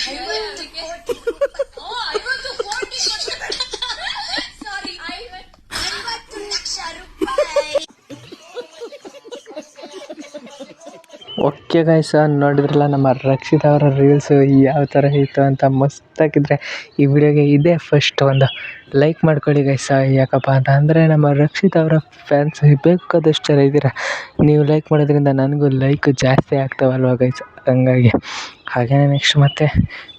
50 ಕೋಟಿ ರೂಪಾಯಿ. 50 ಕೋಟಿ ಸಾರಿ 50 ಲಕ್ಷ ರೂಪಾಯಿ. ಓಕೆ ಗೈಸ್, ನೋಡಿದ್ರಲ್ಲ ನಮ್ಮ ರಕ್ಷಿತ್ ಅವರ ರೀಲ್ಸು ಯಾವ ಥರ ಇತ್ತು ಅಂತ. ಮಸ್ತಾಗಿದ್ದರೆ ಈ ವಿಡಿಯೋಗೆ ಇದೇ ಫಸ್ಟ್ ಒಂದು ಲೈಕ್ ಮಾಡ್ಕೊಳ್ಳಿ ಗೈಸ. ಯಾಕಪ್ಪ ಅಂತ ಅಂದರೆ ನಮ್ಮ ರಕ್ಷಿತ್ ಅವರ ಫ್ಯಾನ್ಸ್ ಬೇಕಾದಷ್ಟು ಜನ ಇದ್ದೀರ. ನೀವು ಲೈಕ್ ಮಾಡೋದ್ರಿಂದ ನನಗೂ ಲೈಕ್ ಜಾಸ್ತಿ ಆಗ್ತಾವಲ್ವ ಗೈಸ್, ಹಂಗಾಗಿ. ಹಾಗೆಯೇ ನೆಕ್ಸ್ಟ್ ಮತ್ತೆ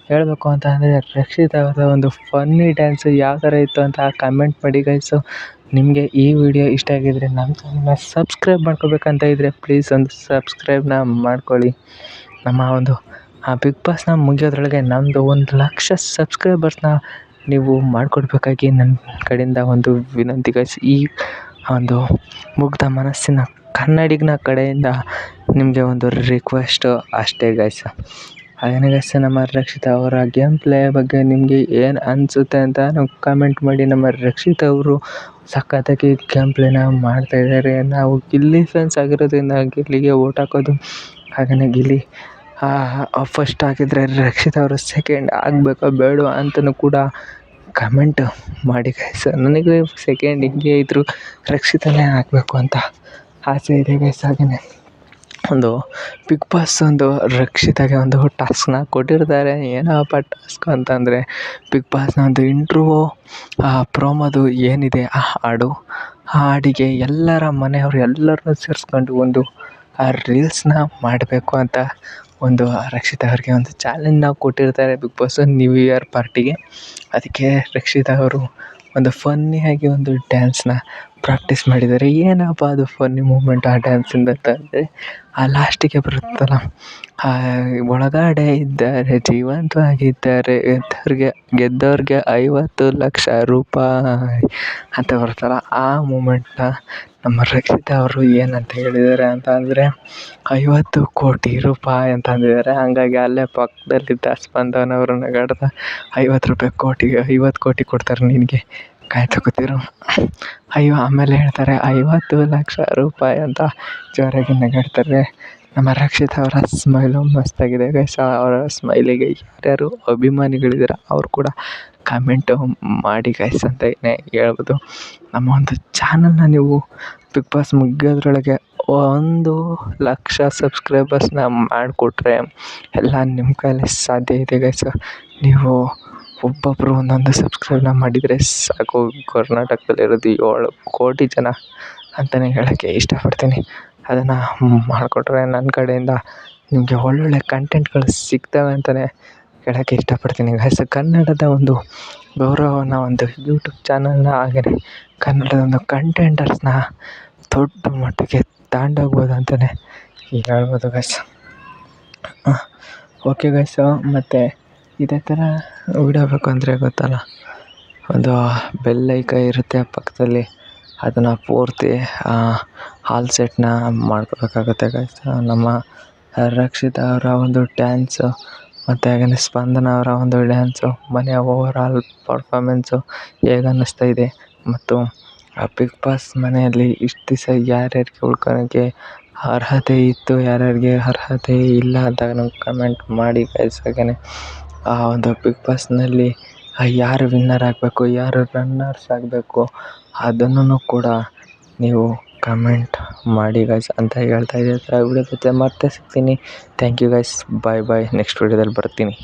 ಹೇಳಬೇಕು ಅಂತ ಅಂದರೆ ರಕ್ಷಿತ್ ಅವರ ಒಂದು ಫನ್ನಿ ಡ್ಯಾನ್ಸು ಯಾವ ಥರ ಇತ್ತು ಅಂತ ಕಮೆಂಟ್ ಮಾಡಿ ಗೈಸು. ನಿಮಗೆ ಈ ವಿಡಿಯೋ ಇಷ್ಟ ಆಗಿದ್ದರೆ ನಮ್ಮ ಚಾನಲ್ನ ಸಬ್ಸ್ಕ್ರೈಬ್ ಮಾಡ್ಕೋಬೇಕಂತ ಇದ್ದರೆ ಪ್ಲೀಸ್ ಒಂದು ಸಬ್ಸ್ಕ್ರೈಬ್ನ ಮಾಡ್ಕೊಳ್ಳಿ. ನಮ್ಮ ಒಂದು ಬಿಗ್ ಬಾಸ್ನ ಮುಗಿಯೋದ್ರೊಳಗೆ ನಮ್ಮದು 1,00,000 ಸಬ್ಸ್ಕ್ರೈಬರ್ಸ್ನ ನೀವು ಮಾಡಿಕೊಡ್ಬೇಕಾಗಿ ನನ್ನ ಕಡೆಯಿಂದ ಒಂದು ವಿನಂತಿ ಗೈಸ್. ಈ ಒಂದು ಮುಗ್ಧ ಮನಸ್ಸಿನ ಕನ್ನಡಿಗನ ಕಡೆಯಿಂದ ನಿಮಗೆ ಒಂದು ರಿಕ್ವೆಸ್ಟು ಅಷ್ಟೇ ಗೈಸ್. ಹಾಗೆಯೇ ಗೈಸ್, ನಮ್ಮ ರಕ್ಷಿತ್ ಅವರ ಗೇಮ್ ಪ್ಲೇ ಬಗ್ಗೆ ನಿಮಗೆ ಏನು ಅನಿಸುತ್ತೆ ಅಂತ ಕಮೆಂಟ್ ಮಾಡಿ. ನಮ್ಮ ರಕ್ಷಿತ್ ಅವರು ಸಖತ್ತಾಗಿ ಗೇಮ್ ಪ್ಲೇನ ಮಾಡ್ತಾಯಿದ್ದಾರೆ. ನಾವು ಗಿಲ್ಲಿ ಫ್ಯಾನ್ಸ್ ಆಗಿರೋದ್ರಿಂದ ಗಿಲ್ಲಿಗೆ ಓಟ್ ಹಾಕೋದು. ಹಾಗೆಯೇ ಗಿಲ್ಲಿ ಫಸ್ಟ್ ಆಗಿದ್ದರೆ ರಕ್ಷಿತ್ ಅವರು ಸೆಕೆಂಡ್ ಆಗಬೇಕೋ ಬೇಡೋ ಅಂತಲೂ ಕೂಡ ಕಮೆಂಟ್ ಮಾಡಿ ಗೈಸ್. ನನಗೆ ಸೆಕೆಂಡ್ ಹಿಂಗೆ ಇದ್ದರೂ ರಕ್ಷಿತನೇ ಆಗಬೇಕು ಅಂತ ಆಸೆ ಇದೆ ಗೈಸ್. ಹಾಗೆಯೇ ಒಂದು ಬಿಗ್ ಬಾಸ್ ಒಂದು ರಕ್ಷಿತಾಗೆ ಒಂದು ಟಾಸ್ಕ್ನ ಕೊಟ್ಟಿರ್ತಾರೆ. ಏನಪ್ಪ ಟಾಸ್ಕ್ ಅಂತಂದರೆ ಬಿಗ್ ಬಾಸ್ನ ಒಂದು ಇಂಟ್ರ್ಯೂ ಪ್ರೋಮೋದು ಏನಿದೆ ಆ ಹಾಡು, ಆ ಹಾಡಿಗೆ ಎಲ್ಲರ ಮನೆಯವರು ಎಲ್ಲರನ್ನೂ ಸೇರಿಸ್ಕೊಂಡು ಒಂದು ರೀಲ್ಸ್ನ ಮಾಡಬೇಕು ಅಂತ ಒಂದು ರಕ್ಷಿತ್ ಅವರಿಗೆ ಒಂದು ಚಾಲೆಂಜ್ನ ಕೊಟ್ಟಿರ್ತಾರೆ ಬಿಗ್ ಬಾಸ್ ನ್ಯೂ ಇಯರ್ ಪಾರ್ಟಿಗೆ. ಅದಕ್ಕೆ ರಕ್ಷಿತ್ ಅವರು ಒಂದು ಫನ್ನಿಯಾಗಿ ಒಂದು ಡ್ಯಾನ್ಸ್ನ ಪ್ರಾಕ್ಟೀಸ್ ಮಾಡಿದ್ದಾರೆ. ಏನಪ್ಪ ಅದು ಫನ್ನಿ ಮೂಮೆಂಟ್ ಆ ಡ್ಯಾನ್ಸಿಂದ ಅಂತಂದರೆ ಆ ಲಾಸ್ಟಿಗೆ ಬರುತ್ತಲ್ಲ, ಒಳಗಡೆ ಇದ್ದಾರೆ ಜೀವಂತವಾಗಿದ್ದಾರೆ ಗೆದ್ದವ್ರಿಗೆ 50 ಲಕ್ಷ ರೂಪಾಯಿ ಅಂತ ಬರುತ್ತಲ್ಲ, ಆ ಮೂಮೆಂಟ್ನ ನಮ್ಮ ರಕ್ಷಿತ್ ಅವರು ಏನಂತ ಹೇಳಿದ್ದಾರೆ ಅಂತ ಅಂದರೆ 50 ಕೋಟಿ ರೂಪಾಯಿ ಅಂತ ಅಂದಿದ್ದಾರೆ. ಹಂಗಾಗಿ ಅಲ್ಲೇ ಪಕ್ಕದಲ್ಲಿದ್ದ ಸ್ಪಂದನ್ ಅವರು ನಗಾಡ್ತಾ 50 ಕೋಟಿ ಕೊಡ್ತಾರೆ ನಿನಗೆ, ಕಾಯ್ತಾ ಕೂತಿರು. ಆಮೇಲೆ ಹೇಳ್ತಾರೆ 50 ಲಕ್ಷ ರೂಪಾಯಿ ಅಂತ ಜೋರಾಗಿ ನಗಾಡ್ತಾರೆ. ನಮ್ಮ ರಕ್ಷಿತ್ ಅವರ ಸ್ಮೈಲು ಮಸ್ತಾಗಿದೆ ಗೈಸ್. ಅವರ ಸ್ಮೈಲಿಗೆ ಯಾರ್ಯಾರು ಅಭಿಮಾನಿಗಳಿದ್ದಾರೆ ಅವರು ಕೂಡ ಕಮೆಂಟು ಮಾಡಿ ಗೈಸ್ ಅಂತ ಹೇಳ್ಬೋದು. ನಮ್ಮ ಒಂದು ಚಾನಲ್ನ ನೀವು ಬಿಗ್ ಬಾಸ್ ಮುಗಿಯೋದ್ರೊಳಗೆ 1,00,000 ಸಬ್ಸ್ಕ್ರೈಬರ್ಸ್ನ ಮಾಡಿಕೊಟ್ರೆ ಎಲ್ಲ ನಿಮ್ಮ ಕೈಯಲ್ಲಿ ಸಾಧ್ಯ ಇದೆ ಗೈಸ್. ನೀವು ಒಬ್ಬೊಬ್ಬರು ಒಂದೊಂದು ಸಬ್ಸ್ಕ್ರೈಬ್ನ ಮಾಡಿದರೆ ಸಾಕು, ಕರ್ನಾಟಕದಲ್ಲಿರೋದು 7 ಕೋಟಿ ಜನ ಅಂತಲೇ ಹೇಳೋಕ್ಕೆ ಇಷ್ಟಪಡ್ತೀನಿ. ಅದನ್ನು ಮಾಡಿಕೊಟ್ರೆ ನನ್ನ ಕಡೆಯಿಂದ ನಿಮಗೆ ಒಳ್ಳೊಳ್ಳೆ ಕಂಟೆಂಟ್ಗಳು ಸಿಗ್ತವೆ ಅಂತಲೇ ಹೇಳೋಕ್ಕೆ ಇಷ್ಟಪಡ್ತೀನಿ ಗೈಸ್. ಕನ್ನಡದ ಒಂದು ಗೌರವನ ಒಂದು ಯೂಟ್ಯೂಬ್ ಚಾನಲ್ನ ಹಾಗೆಯೇ ಕನ್ನಡದ ಒಂದು ಕಂಟೆಂಟರ್ಸ್ನ ದೊಡ್ಡ ಮಟ್ಟಿಗೆ ತಗೊಂಡೋಗ್ಬೋದು ಅಂತಲೇ ಹೇಳ್ಬೋದು ಗೈಸ್. ಓಕೆ ಗೈಸ್, ಮತ್ತು ಇದೇ ಥರ ವಿಡಿಯೋ ಬೇಕು ಅಂದರೆ ಗೊತ್ತಲ್ಲ, ಒಂದು ಬೆಲ್ ಐಕಾನ್ ಇರುತ್ತೆ ಪಕ್ಕದಲ್ಲಿ, ಅದನ್ನು ಪೂರ್ತಿ ಹಾಲ್ ಸೆಟ್ನ ಮಾಡ್ಕೋಬೇಕಾಗುತ್ತೆ ಗೈಸ್. ನಮ್ಮ ರಕ್ಷಿತ್ ಅವರ ಒಂದು ಡ್ಯಾನ್ಸು ಮತ್ತು ಹಾಗೆಯೇ ಸ್ಪಂದನ ಅವರ ಒಂದು ಡ್ಯಾನ್ಸು, ಮನೆಯ ಓವರಾಲ್ ಪರ್ಫಾಮೆನ್ಸು ಹೇಗೆ ಅನ್ನಿಸ್ತಾ ಇದೆ, ಮತ್ತು ಆ ಬಿಗ್ ಬಾಸ್ ಮನೆಯಲ್ಲಿ ಇಷ್ಟು ದಿವಸ ಯಾರ್ಯಾರಿಗೆ ಉಳ್ಕೊಳಕ್ಕೆ ಅರ್ಹತೆ ಇತ್ತು, ಯಾರ್ಯಾರಿಗೆ ಅರ್ಹತೆ ಇಲ್ಲ ಅಂತ ನಮ್ಗೆ ಕಮೆಂಟ್ ಮಾಡಿ ಗೈಸ್. ಹಾಗೆಯೇ ಆ ಒಂದು ಬಿಗ್ ಬಾಸ್ನಲ್ಲಿ ಯಾರು ವಿನ್ನರ್ ಆಗಬೇಕು, ಯಾರು ರನ್ನರ್ಸ್ ಆಗಬೇಕು ಅದನ್ನು ಕೂಡ ನೀವು ಕಮೆಂಟ್ ಮಾಡಿ ಗೈಸ್ ಅಂತ ಹೇಳ್ತಾ ಇದ್ದೆ. ವಿಡಿಯೋ ಜೊತೆ ಮತ್ತೆ ಸಿಗ್ತೀನಿ. Thank you guys, bye. Next ವಿಡಿಯೋದಲ್ಲಿ ಬರ್ತೀನಿ.